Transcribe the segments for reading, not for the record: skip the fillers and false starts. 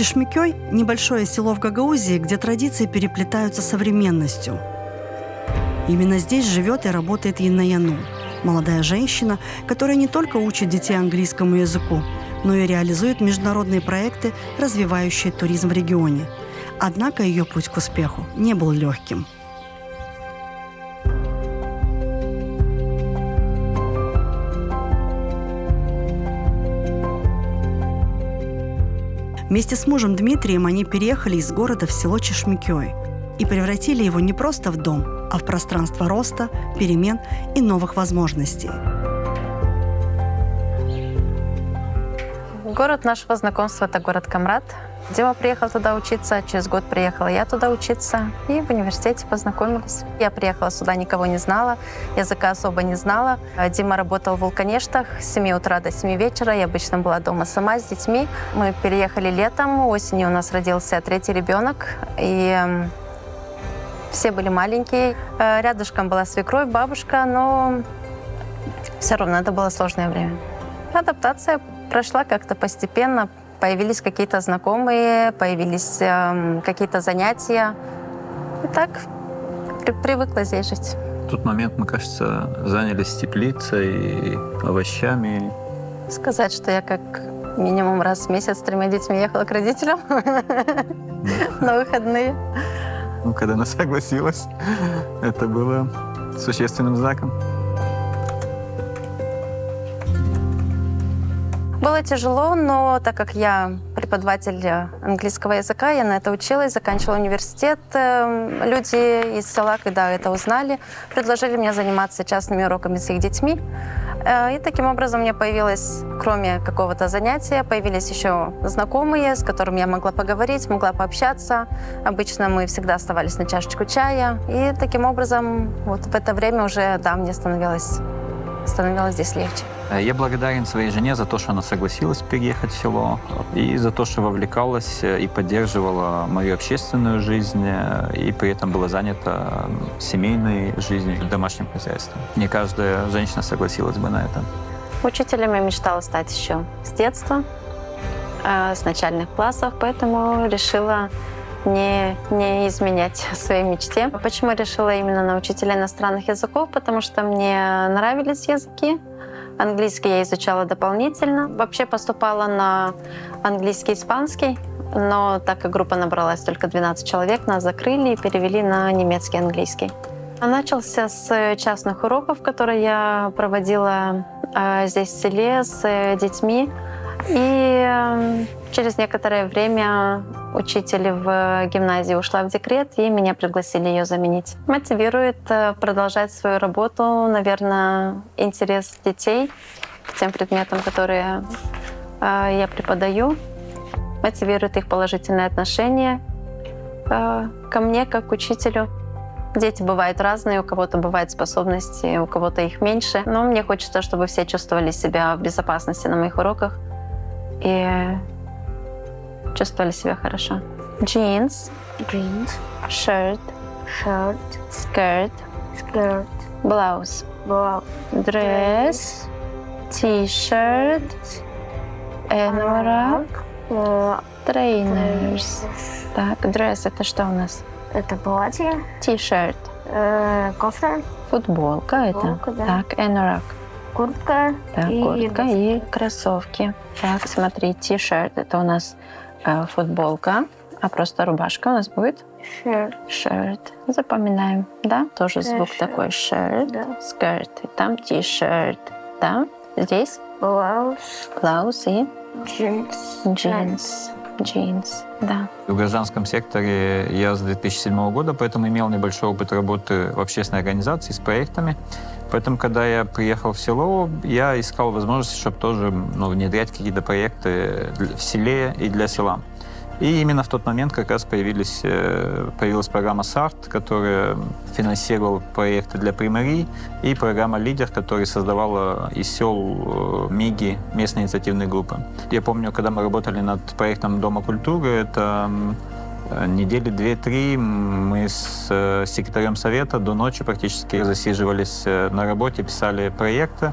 Чешмекёй – небольшое село в Гагаузии, где традиции переплетаются с современностью. Именно здесь живет и работает Инна Яну, молодая женщина, которая не только учит детей английскому языку, но и реализует международные проекты, развивающие туризм в регионе. Однако ее путь к успеху не был легким. Вместе с мужем Дмитрием они переехали из города в село Чешмекёй и превратили его не просто в дом, а в пространство роста, перемен и новых возможностей. Город нашего знакомства – это город Камрад. Дима приехал туда учиться, через год приехала я туда учиться, и в университете познакомились. Я приехала сюда, никого не знала, языка особо не знала. Дима работал в Вулканештах с 7 утра до 7 вечера. Я обычно была дома сама с детьми. Мы переехали летом, осенью у нас родился 3-й ребенок, и все были маленькие. Рядышком была свекровь, бабушка, но все равно это было сложное время. Адаптация прошла как-то постепенно. Появились какие-то знакомые, появились какие-то занятия. И так привыкла здесь жить. В тот момент, мне кажется, занялись теплицей, овощами. Сказать, что я как минимум раз в месяц с 3 детьми ехала к родителям на выходные. Ну, когда она согласилась, это было существенным знаком. Было тяжело, но так как я преподаватель английского языка, я на это училась, заканчивала университет. Люди из села, когда это узнали, предложили мне заниматься частными уроками с их детьми. И таким образом у меня появилось, кроме какого-то занятия, появились еще знакомые, с которыми я могла поговорить, могла пообщаться. Обычно мы всегда оставались на чашечку чая. И таким образом вот в это время уже, да, мне становилось здесь легче. Я благодарен своей жене за то, что она согласилась переехать в село, и за то, что вовлекалась и поддерживала мою общественную жизнь, и при этом была занята семейной жизнью, домашним хозяйством. Не каждая женщина согласилась бы на это. Учителем я мечтала стать еще с детства, с начальных классов, поэтому решила не изменять своей мечте. Почему решила именно на учителя иностранных языков? Потому что мне нравились языки. Английский я изучала дополнительно. Вообще поступала на английский и испанский, но так как группа набралась только 12 человек, нас закрыли и перевели на немецкий и английский. Начался с частных уроков, которые я проводила здесь в селе с детьми. И через некоторое время учитель в гимназии ушла в декрет, и меня пригласили ее заменить. Мотивирует продолжать свою работу, наверное, интерес детей к тем предметам, которые я преподаю. Мотивирует их положительное отношение ко мне, как к учителю. Дети бывают разные, у кого-то бывают способности, у кого-то их меньше. Но мне хочется, чтобы все чувствовали себя в безопасности на моих уроках и чувствовали себя хорошо. Jeans, shirt, skirt, blouse, dress, t-shirt, anorak, trainers. Так, dress — это что у нас? Это платье. T-shirt. Кофта. Футболка это. Да. Так, anorak. Куртка. Так, куртка и кроссовки. Так, смотри, t-shirt — это у нас футболка, а просто рубашка у нас будет? Shirt. Запоминаем, да? Тоже звук такой. Shirt, Да. skirt. И там t-shirt. Да? Здесь blouse и jeans. Да. В гражданском секторе я с 2007 года, поэтому имел небольшой опыт работы в общественной организации с проектами. Поэтому, когда я приехал в село, я искал возможности, чтобы тоже внедрять какие-то проекты в селе и для села. И именно в тот момент как раз появилась программа SART, которая финансировала проекты для примарий, и программа «Лидер», которая создавала из сел МИГи, местные инициативные группы. Я помню, когда мы работали над проектом Дома культуры, это недели 2-3 мы с секретарем совета до ночи практически засиживались на работе, писали проекты.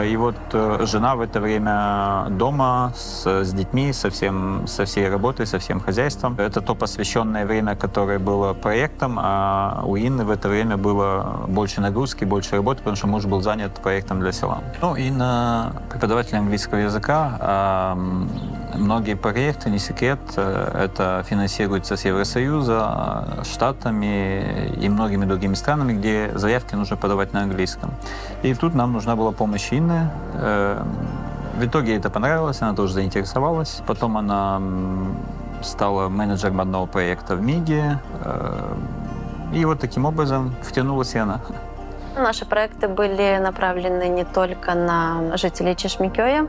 И вот жена в это время дома с детьми, со всей работой, со всем хозяйством. Это то посвященное время, которое было проектом, а у Инны в это время было больше нагрузки, больше работы, потому что муж был занят проектом для села. Ну, Инна преподаватель английского языка. Многие проекты, не секрет, это финансируется с Евросоюза, Штатами и многими другими странами, где заявки нужно подавать на английском. И тут нам нужна была помощь Инны. В итоге ей это понравилось, она тоже заинтересовалась. Потом она стала менеджером одного проекта в МИГе. И вот таким образом втянулась и она. Наши проекты были направлены не только на жителей Чешмекёя.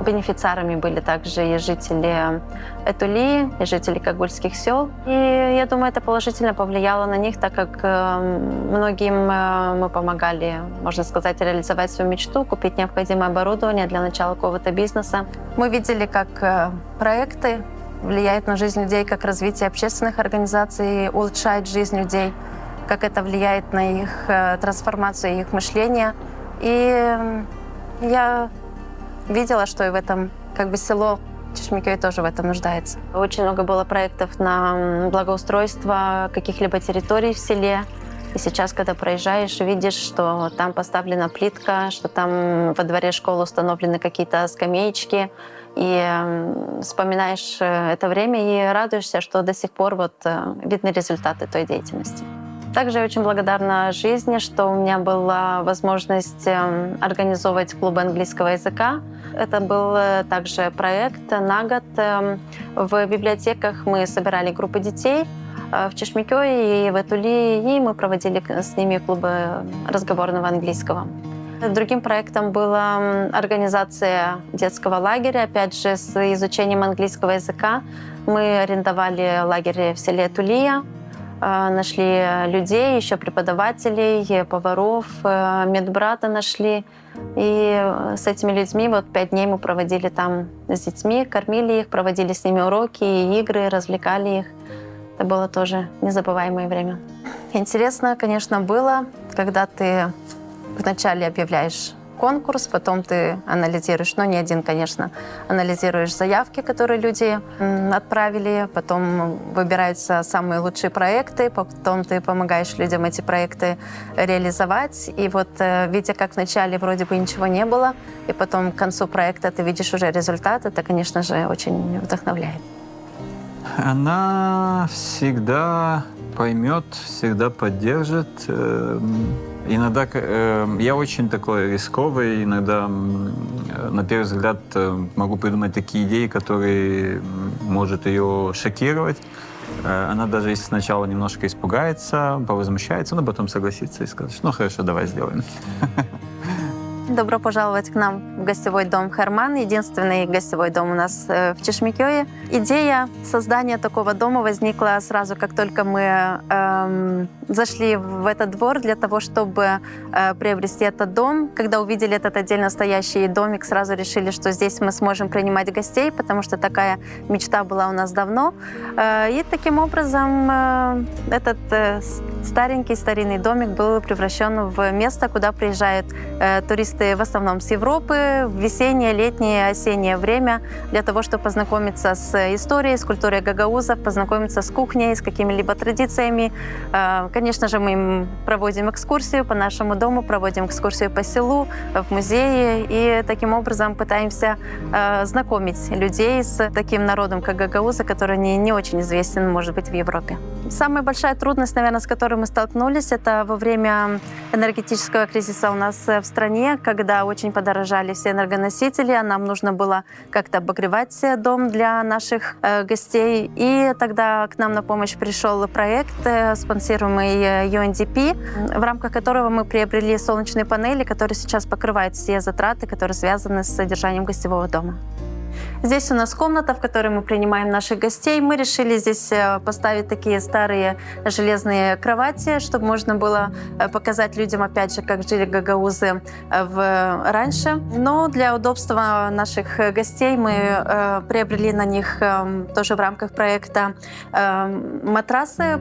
Бенефициарами были также и жители Этулии, и жители Когульских сел. И я думаю, это положительно повлияло на них, так как многим мы помогали, можно сказать, реализовать свою мечту, купить необходимое оборудование для начала какого-то бизнеса. Мы видели, как проекты влияют на жизнь людей, как развитие общественных организаций улучшает жизнь людей, как это влияет на их трансформацию, их мышление. И я видела, что и в этом село Чешмекёй тоже в этом нуждается. Очень много было проектов на благоустройство каких-либо территорий в селе. И сейчас, когда проезжаешь, видишь, что там поставлена плитка, что там во дворе школы установлены какие-то скамеечки. И вспоминаешь это время и радуешься, что до сих пор видны результаты той деятельности. Также я очень благодарна жизни, что у меня была возможность организовывать клубы английского языка. Это был также проект на год. В библиотеках мы собирали группы детей в Чешмекёе и в Этулии, и мы проводили с ними клубы разговорного английского. Другим проектом была организация детского лагеря, опять же, с изучением английского языка. Мы арендовали лагерь в селе Этулия, нашли людей, еще преподавателей, поваров, медбрата нашли. И с этими людьми 5 дней мы проводили там с детьми, кормили их, проводили с ними уроки, игры, развлекали их. Это было тоже незабываемое время. Интересно, конечно, было, когда ты вначале объявляешь конкурс, потом ты анализируешь, не один, конечно, анализируешь заявки, которые люди отправили, потом выбираются самые лучшие проекты, потом ты помогаешь людям эти проекты реализовать. И видя, как вначале вроде бы ничего не было, и потом к концу проекта ты видишь уже результат, это, конечно же, очень вдохновляет. Она всегда поймет, всегда поддержит. Иногда я очень такой рисковый, иногда на первый взгляд могу придумать такие идеи, которые может ее шокировать. Она даже если сначала немножко испугается, повозмущается, но потом согласится и скажет, хорошо, давай сделаем. Добро пожаловать к нам в гостевой дом Херман, единственный гостевой дом у нас в Чешмекёе. Идея создания такого дома возникла сразу, как только мы зашли в этот двор для того, чтобы приобрести этот дом. Когда увидели этот отдельно стоящий домик, сразу решили, что здесь мы сможем принимать гостей, потому что такая мечта была у нас давно. И таким образом этот старинный домик был превращен в место, куда приезжают туристы в основном с Европы в весеннее, летнее, осеннее время для того, чтобы познакомиться с историей, с культурой гагаузов, познакомиться с кухней, с какими-либо традициями. Конечно же, мы им проводим экскурсию по нашему дому, проводим экскурсию по селу, в музее и таким образом пытаемся знакомить людей с таким народом, как гагаузы, который не очень известен, может быть, в Европе. Самая большая трудность, наверное, с которой мы столкнулись, это во время энергетического кризиса у нас в стране, когда очень подорожали все энергоносители, а нам нужно было как-то обогревать дом для наших гостей. И тогда к нам на помощь пришел проект, спонсируемый UNDP, в рамках которого мы приобрели солнечные панели, которые сейчас покрывают все затраты, которые связаны с содержанием гостевого дома. Здесь у нас комната, в которой мы принимаем наших гостей. Мы решили здесь поставить такие старые железные кровати, чтобы можно было показать людям, опять же, как жили гагаузы раньше. Но для удобства наших гостей мы приобрели на них тоже в рамках проекта матрасы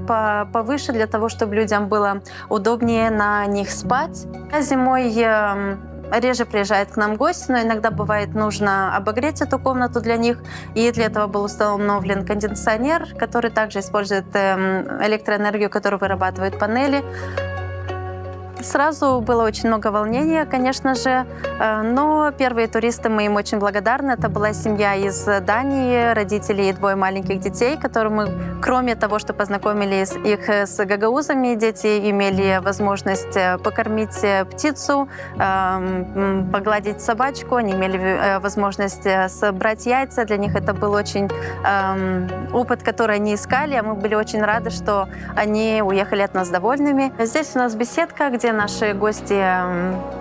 повыше, для того, чтобы людям было удобнее на них спать. Зимой реже приезжают к нам гости, но иногда бывает нужно обогреть эту комнату для них. И для этого был установлен кондиционер, который также использует электроэнергию, которую вырабатывают панели. Сразу было очень много волнения, конечно же, но первые туристы, мы им очень благодарны. Это была семья из Дании, родители и 2 маленьких детей, которым мы, кроме того, что познакомили их с гагаузами, дети имели возможность покормить птицу, погладить собачку, они имели возможность собрать яйца. Для них это был очень опыт, который они искали, а мы были очень рады, что они уехали от нас довольными. Здесь у нас беседка, где наши гости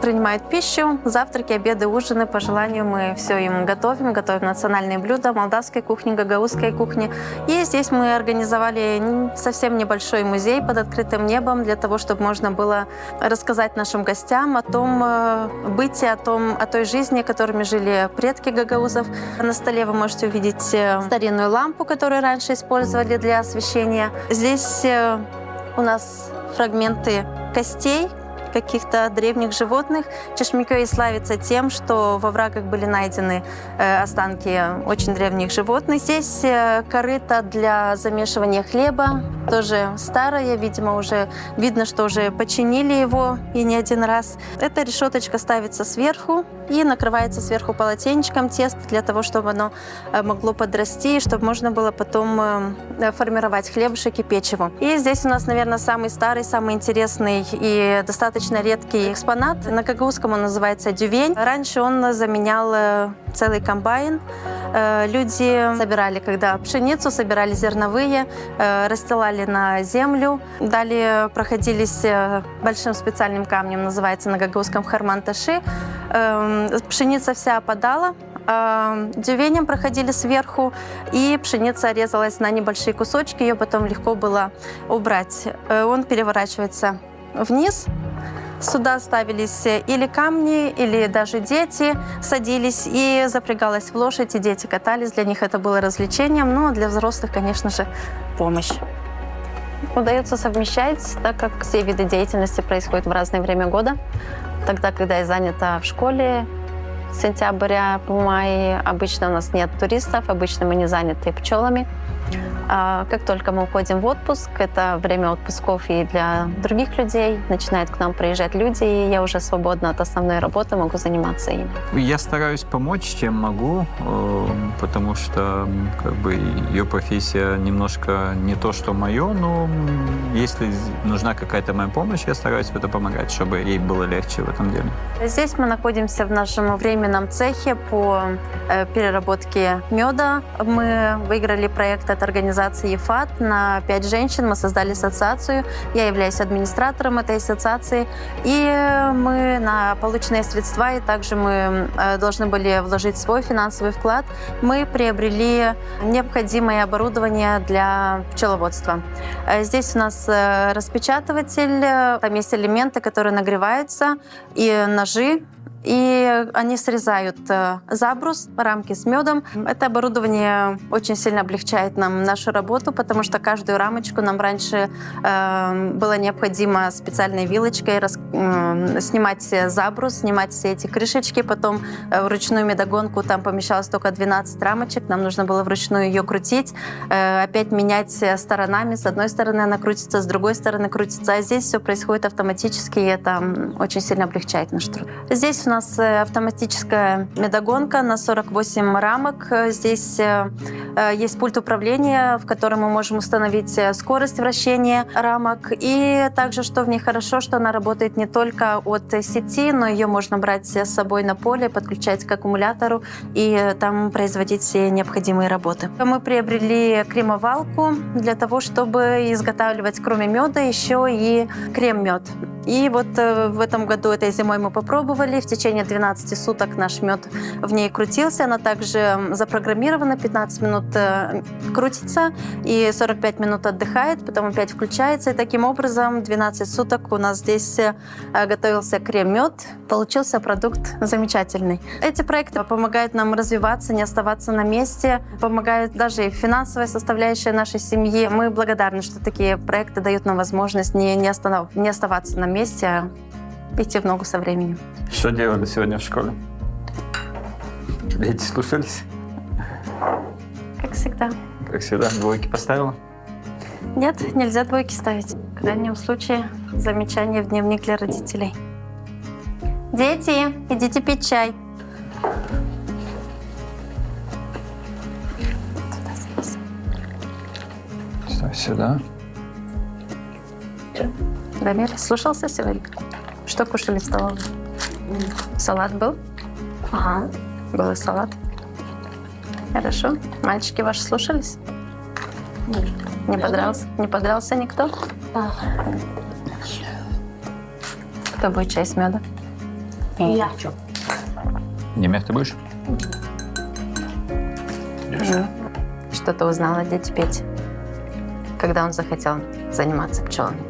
принимают пищу, завтраки, обеды, ужины. По желанию мы все им готовим национальные блюда молдавской кухни, гагаузской кухни. И здесь мы организовали совсем небольшой музей под открытым небом для того, чтобы можно было рассказать нашим гостям о том быте, о той жизни, которыми жили предки гагаузов. На столе вы можете увидеть старинную лампу, которую раньше использовали для освещения. Здесь у нас фрагменты костей каких-то древних животных. Чешмекёй славится тем, что во врагах были найдены останки очень древних животных. Здесь корыто для замешивания хлеба, тоже старое, видимо, уже видно, что уже починили его и не один раз. Эта решеточка ставится сверху и накрывается сверху полотенечком тесто для того, чтобы оно могло подрасти, и чтобы можно было потом формировать хлебушек и печиво. И здесь у нас, наверное, самый старый, самый интересный и достаточно редкий экспонат. На гагаузском он называется дювень. Раньше он заменял целый комбайн. Люди собирали, когда пшеницу, собирали зерновые, расстилали на землю. Далее проходились большим специальным камнем, называется на гагаузском харманташи. Пшеница вся опадала, дювенем проходили сверху, и пшеница резалась на небольшие кусочки, ее потом легко было убрать. Он переворачивается вниз. Сюда ставились или камни, или даже дети садились, и запрягалась в лошадь, и дети катались. Для них это было развлечением, но для взрослых, конечно же, помощь. Удается совмещать, так как все виды деятельности происходят в разное время года. Тогда, когда я занята в школе, с сентября по май, обычно у нас нет туристов, обычно мы не заняты пчелами. А как только мы уходим в отпуск, это время отпусков и для других людей, начинают к нам приезжать люди, и я уже свободна от основной работы, могу заниматься ими. Я стараюсь помочь, чем могу, потому что ее профессия немножко не то, что мое, но если нужна какая-то моя помощь, я стараюсь в это помогать, чтобы ей было легче в этом деле. Здесь мы находимся в нашем временном цехе по переработке меда. Мы выиграли проект от организации ЕФАТ на 5 женщин. Мы создали ассоциацию. Я являюсь администратором этой ассоциации. И мы на полученные средства, и также мы должны были вложить свой финансовый вклад, мы приобрели необходимое оборудование для пчеловодства. Здесь у нас распечатыватель, там есть элементы, которые нагреваются, и ножи, и они срезают забрус, рамки с медом. Это оборудование очень сильно облегчает нам нашу работу, потому что каждую рамочку нам раньше было необходимо специальной вилочкой снимать забрус, снимать все эти крышечки, потом вручную медогонку, там помещалось только 12 рамочек, нам нужно было вручную ее крутить, опять менять сторонами, с одной стороны она крутится, с другой стороны крутится, а здесь все происходит автоматически, и это очень сильно облегчает наш труд. Здесь у нас автоматическая медогонка на 48 рамок. Здесь есть пульт управления, в котором мы можем установить скорость вращения рамок. И также, что в ней хорошо, что она работает не только от сети, но ее можно брать с собой на поле, подключать к аккумулятору и там производить все необходимые работы. Мы приобрели кремовалку для того, чтобы изготавливать, кроме меда, еще и крем-мед. И вот в этом году, этой зимой мы попробовали. В течение 12 суток наш мед в ней крутился. Она также запрограммирована, 15 минут крутится и 45 минут отдыхает, потом опять включается. И таким образом 12 суток у нас здесь готовился крем-мед. Получился продукт замечательный. Эти проекты помогают нам развиваться, не оставаться на месте, помогают даже и финансовая составляющая нашей семьи. Мы благодарны, что такие проекты дают нам возможность не оставаться на месте, а идти в ногу со временем. Что делали сегодня в школе? Дети слушались? Как всегда. Как всегда, двойки поставила? Нет, нельзя двойки ставить. В крайнем случае, замечание в дневник для родителей. Дети, идите пить чай. Туда залез. Ставь сюда. Дамир, слушался сегодня? Что кушали в столовой? Салат был? Ага. Был и салат. Хорошо. Мальчики ваши слушались? Не подрался? Не подрался никто? Кто будет чай с медом? Я. Демьян, ты будешь? Что-то узнала о дяде Пете, когда он захотел заниматься пчелами.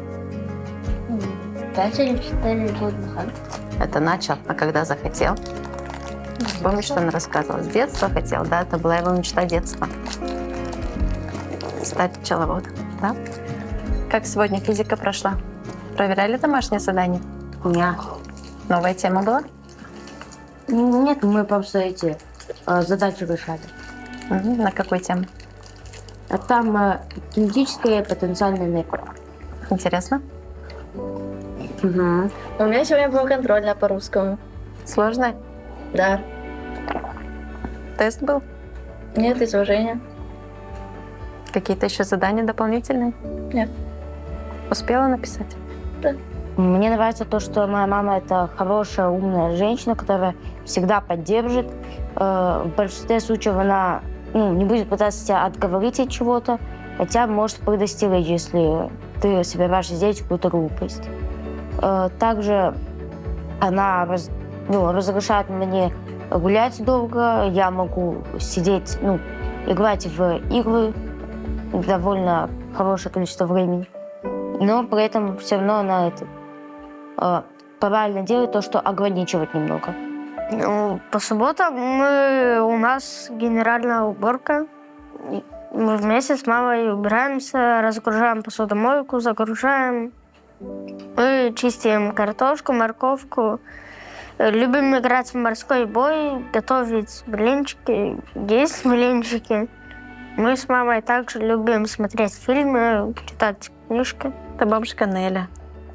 5 или 4 года назад. Это начал, а когда захотел? Помнишь, что он рассказывал? С детства хотел, да? Это была его мечта детства. Стать пчеловодом, да? Как сегодня физика прошла? Проверяли домашнее задание? Нет. Новая тема была? Нет, мы просто эти задачи решали. На какую тему? А там кинетическая и потенциальная энергия. Интересно? Угу. У меня сегодня был контрольная по русскому. Сложно? Да. Тест был? Нет, изложения. Какие-то еще задания дополнительные? Нет. Успела написать? Мне нравится то, что моя мама это хорошая, умная женщина, которая всегда поддержит. В большинстве случаев она не будет пытаться тебя отговорить от чего-то, хотя может предостеречь, если ты собираешься сделать какую-то глупость. Также она разрешает мне гулять долго, я могу сидеть, играть в игры довольно хорошее количество времени. Но при этом все равно она правильно делает то, что ограничивает немного. По субботам у нас генеральная уборка. Мы вместе с мамой убираемся, разгружаем посудомойку, загружаем. Мы чистим картошку, морковку. Любим играть в морской бой, готовить блинчики, есть блинчики. Мы с мамой также любим смотреть фильмы, читать книжки. Это бабушка Неля.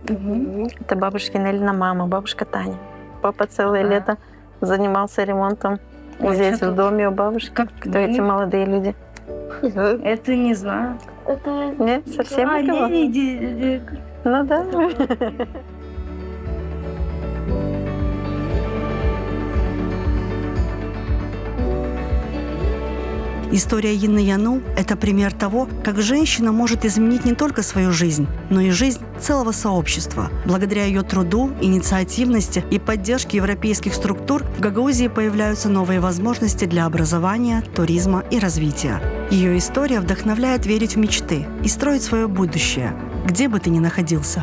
Это бабушка Нелина мама, бабушка Таня. Папа целое лето занимался ремонтом здесь, в доме у бабушки. Кто эти молодые люди? Это не знаю. Нет, совсем никого? Ну да. История Инны Яну – это пример того, как женщина может изменить не только свою жизнь, но и жизнь целого сообщества. Благодаря ее труду, инициативности и поддержке европейских структур в Гагаузии появляются новые возможности для образования, туризма и развития. Ее история вдохновляет верить в мечты и строить свое будущее, где бы ты ни находился.